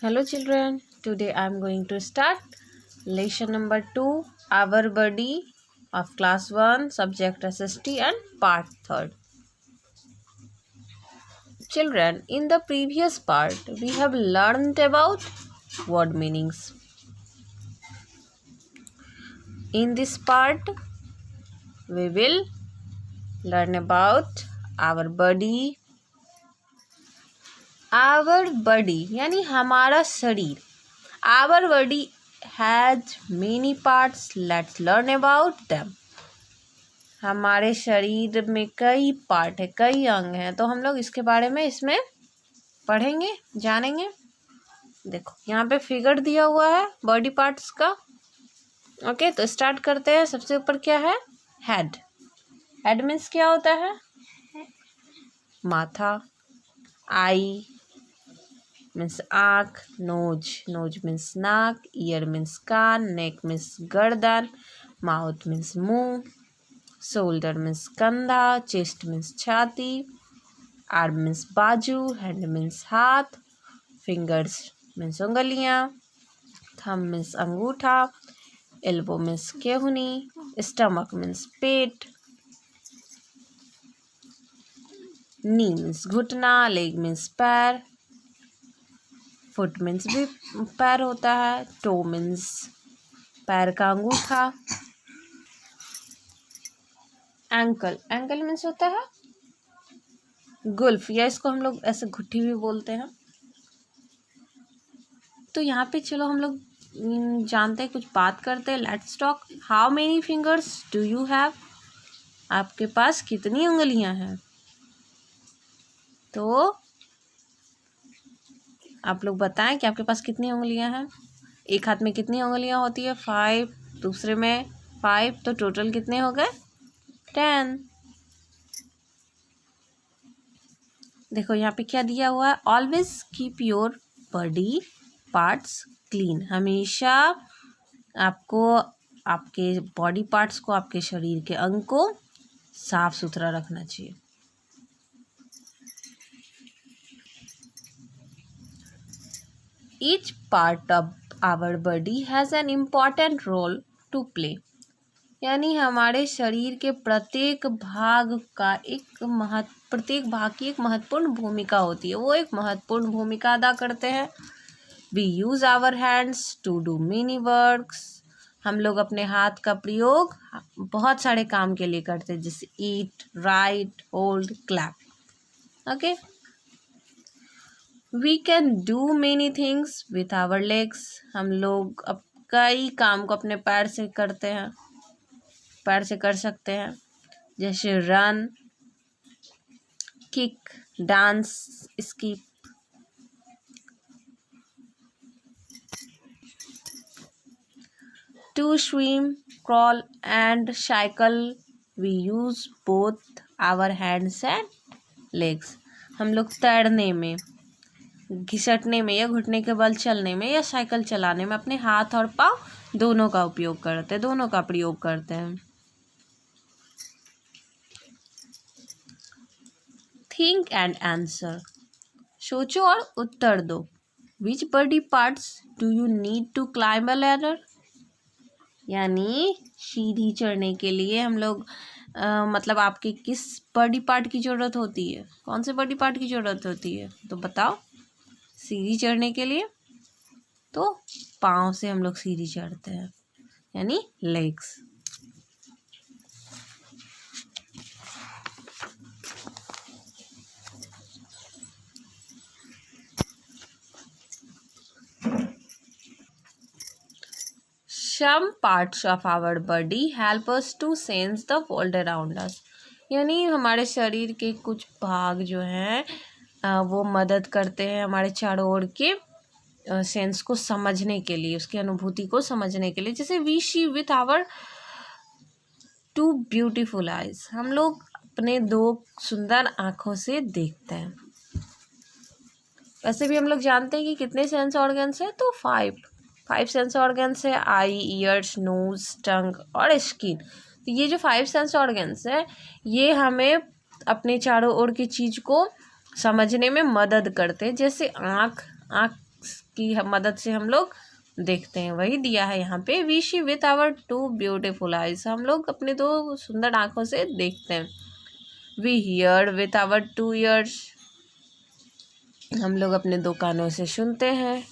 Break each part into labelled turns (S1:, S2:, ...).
S1: Hello children, today I am going to start lesson number 2, Our Body of class 1, subject SST and part 3rd. Children, in the previous part, we have learned about word meanings. In this part, we will learn about our body. Our body यानी हमारा शरीर. Our body has many parts. Let's learn about them. हमारे शरीर में कई part है, कई अंग हैं, तो हम लोग इसके बारे में इसमें पढ़ेंगे, जानेंगे. देखो यहाँ पे फिगर दिया हुआ है बॉडी पार्ट्स का. ओके, तो स्टार्ट करते हैं. सबसे ऊपर क्या है? हेड. हेड मीन्स क्या होता है? माथा. आई मीन्स आँख. नोज मीन्स नाक. ईयर मीन्स कान. नेक मीन्स गर्दन. माउथ मीन्स मुंह. शोल्डर मीन्स कंधा. चेस्ट मीन्स छाती. आर्म मीन्स बाजू. हैंड मीन्स हाथ. फिंगर्स मीन्स उंगलियां. थंब मीन्स अंगूठा. एल्बो मीन्स केहूनी. स्टमक मीन्स पेट. नी मीन्स घुटना. लेग मीन्स पैर. फुट मीन्स भी पैर होता है. टो मीन्स पैर का अंगूठा. एंकल मीन्स होता है गुल्फ, या इसको हम लोग ऐसे घुट्टी भी बोलते हैं. तो यहाँ पे चलो हम लोग जानते हैं, कुछ बात करते हैं. Let's talk. How many fingers do you have? आपके पास कितनी उंगलियां हैं? तो आप लोग बताएं कि आपके पास कितनी उंगलियां हैं. एक हाथ में कितनी उंगलियां होती है? 5. दूसरे में 5, तो टोटल कितने हो गए? 10. देखो यहाँ पे क्या दिया हुआ है? Always keep your body parts clean. हमेशा आपको आपके बॉडी पार्ट्स को, आपके शरीर के अंग को साफ सुथरा रखना चाहिए. Each part of our body has an important role to play. यानी हमारे शरीर के प्रत्येक भाग की एक महत्वपूर्ण भूमिका होती है. वो एक महत्वपूर्ण भूमिका अदा करते हैं. We use our hands to do many works. हम लोग अपने हाथ का प्रयोग बहुत सारे काम के लिए करते हैं, जैसे eat, write, hold, clap. Okay. We can do many things with our legs. हम लोग अब कई काम को अपने पैर से करते हैं, पैर से कर सकते हैं, जैसे run, kick, dance, skip. To swim, crawl and cycle we use both our hands and legs. हम लोग तैरने में, घिसटने में या घुटने के बल चलने में या साइकिल चलाने में अपने हाथ और पाँव दोनों का उपयोग करते हैं, दोनों का प्रयोग करते हैं. Think and answer. सोचो और उत्तर दो. Which body parts do you need to climb a ladder? यानी सीढ़ी चढ़ने के लिए हम लोग मतलब आपके किस बॉडी पार्ट की ज़रूरत होती है? कौन से बॉडी पार्ट की ज़रूरत होती है? तो बताओ. सीढ़ी चढ़ने के लिए तो पाँव से हम लोग सीढ़ी चढ़ते हैं, यानी legs. Some parts of our body help us to sense the world around us. यानी हमारे शरीर के कुछ भाग जो हैं वो मदद करते हैं हमारे चारों ओर के सेंस को समझने के लिए, उसकी अनुभूति को समझने के लिए. जैसे we see with our 2 beautiful eyes. हम लोग अपने 2 सुंदर आँखों से देखते हैं. वैसे भी हम लोग जानते हैं कि कितने सेंस ऑर्गन्स हैं? तो 5 सेंस ऑर्गन्स है. आई, ईयर्स, नोज, टंग और स्किन. तो ये जो 5 सेंस ऑर्गन्स है, ये हमें अपने चारों ओर की चीज़ को समझने में मदद करते हैं. जैसे आँख की मदद से हम लोग देखते हैं, वही दिया है यहाँ पे। We see with our 2 beautiful eyes, हम लोग अपने 2 सुंदर आँखों से देखते हैं। We hear with our 2 ears, हम लोग अपने 2 कानों से सुनते हैं।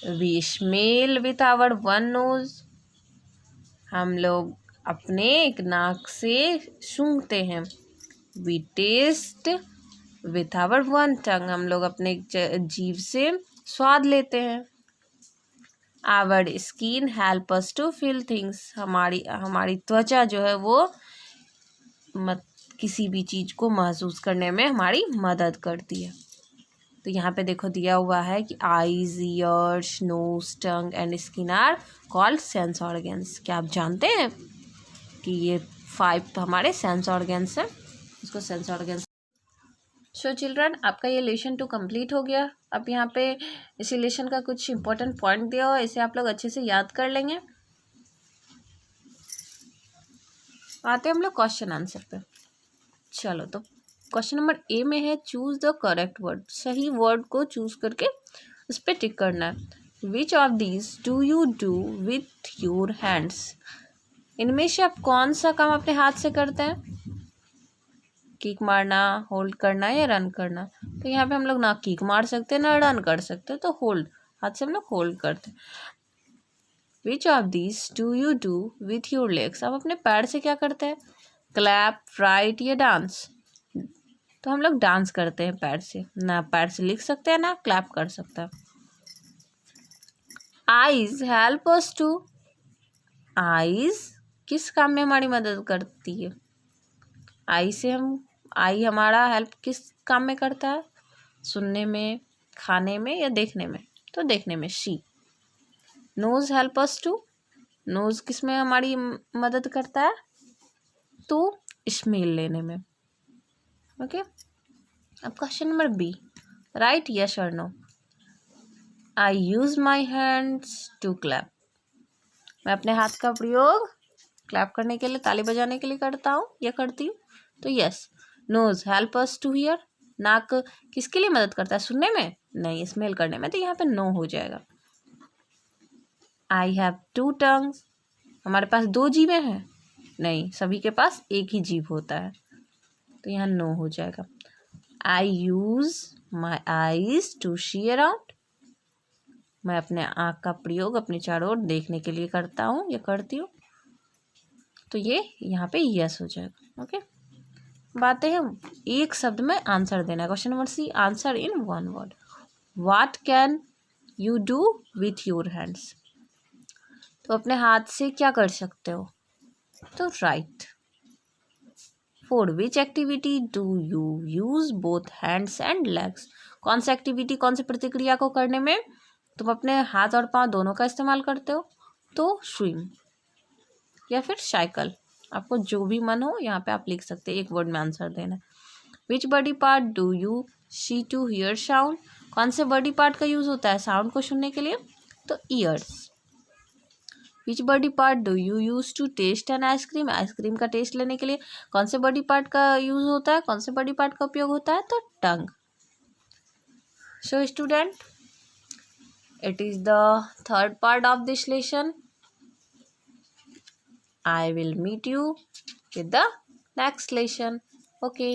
S1: We smell with our 1 nose, हम लोग अपने एक नाक से सूंघते हैं। We taste with our 1 tongue, हम लोग अपने जीभ से स्वाद लेते हैं। Our skin help us to feel things, हमारी त्वचा जो है वो किसी भी चीज़ को महसूस करने में हमारी मदद करती है। तो यहाँ पे देखो दिया हुआ है कि eyes, ears, nose, tongue and skin are called sense organs. क्या आप जानते हैं कि ये 5 हमारे सेंस ऑर्गन्स हैं, इसको सेंस ऑर्गन्स। सो चिल्ड्रन, आपका ये लेसन 2 कंप्लीट हो गया। अब यहाँ पे इसी लेसन का कुछ इंपॉर्टेंट पॉइंट दिया हुआ है, इसे आप लोग अच्छे से याद कर लेंगे। आते हैं हम लोग क्वेश्चन आंसर पे। चलो, तो क्वेश्चन नंबर ए में है चूज द करेक्ट वर्ड, सही वर्ड को चूज करके उस पर टिक करना है। Which of these do you do with your hands, इनमें से आप कौन सा काम अपने हाथ से करते हैं? किक मारना, होल्ड करना या रन करना। तो यहाँ पे हम लोग ना किक मार सकते हैं ना रन कर सकते हैं, तो होल्ड, हाथ से हम लोग होल्ड करते हैं। Which of these do you do with your legs, आप अपने पैर से क्या करते हैं? क्लैप, राइट या डांस। तो हम लोग डांस करते हैं पैर से, ना पैर से लिख सकते हैं ना क्लैप कर सकते हैं। Eyes help us to, eyes किस काम में हमारी मदद करती है? आई हमारा हेल्प किस काम में करता है? सुनने में, खाने में या देखने में? तो देखने में, see. Nose help us to, nose किस में हमारी मदद करता है? तो स्मेल लेने में। ओके। अब question number B, right yes और no. I use my hands to clap, मैं अपने हाथ का प्रयोग क्लैप करने के लिए, ताली बजाने के लिए करता हूँ या करती हूँ। तो yes. Nose help us to hear, नाक किसके लिए मदद करता है? सुनने में? नहीं, स्मेल करने में। तो यहाँ पे नो हो जाएगा। आई हैव 2 टंग्स, हमारे पास 2 जीभें हैं? नहीं, सभी के पास एक ही जीभ होता है, तो यहाँ नो हो जाएगा। I use my eyes to see around, मैं अपने आँख का प्रयोग अपने चारों ओर देखने के लिए करता हूँ या करती हूँ, तो ये यहाँ पे यस हो जाएगा। ओके। बातें हैं, एक शब्द में आंसर देना है। Question number C, answer in 1 word. What can you do with your hands, तो अपने हाथ से क्या कर सकते हो? तो right. For which activity do you use both hands and legs, कौन सी एक्टिविटी, कौन सी प्रतिक्रिया को करने में तुम अपने हाथ और पाँव दोनों का इस्तेमाल करते हो? तो स्विम या फिर साइकिल, आपको जो भी मन हो यहाँ पे आप लिख सकते हैं, एक वर्ड में आंसर देना। Which body part do you see to hear sound, कौन से बॉडी पार्ट का यूज होता है साउंड को सुनने के लिए? तो ears. Which body part do you use to taste an ice cream, ice cream का टेस्ट लेने के लिए कौन से बॉडी पार्ट का यूज होता है, कौन से बॉडी पार्ट का उपयोग होता है? तो tongue. So student, it is the 3rd part of this lesson. I will meet you with the next lesson. Okay.